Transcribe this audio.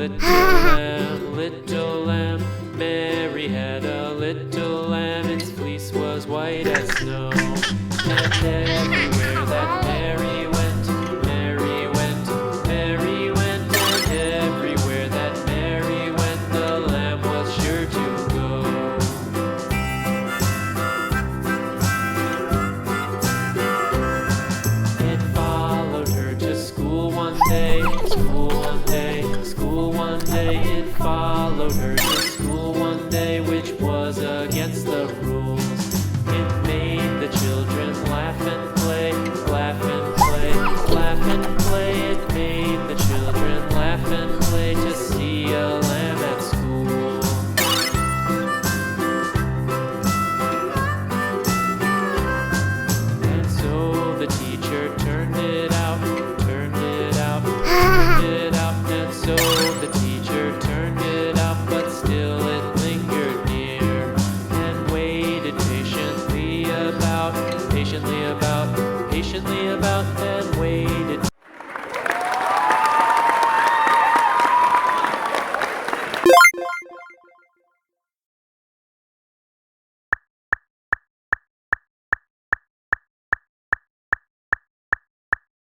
little lamb. Mary had a little lamb, its fleece was white as snow. And everywhere that Mary went, Mary went, Mary went. And everywhere that Mary went, the lamb was sure to go. It followed her to school one day, school one day, school one day. It followed her to school one day, which was against the rules. It made the children laugh and play, laugh and play, laugh and play. It made the children laugh and play to see a lamb at school. And so the teacher turned it out, turned it out, turned it out. And so the teacher turned it out, but still it lingered near and waited patiently about, patiently about, patiently about.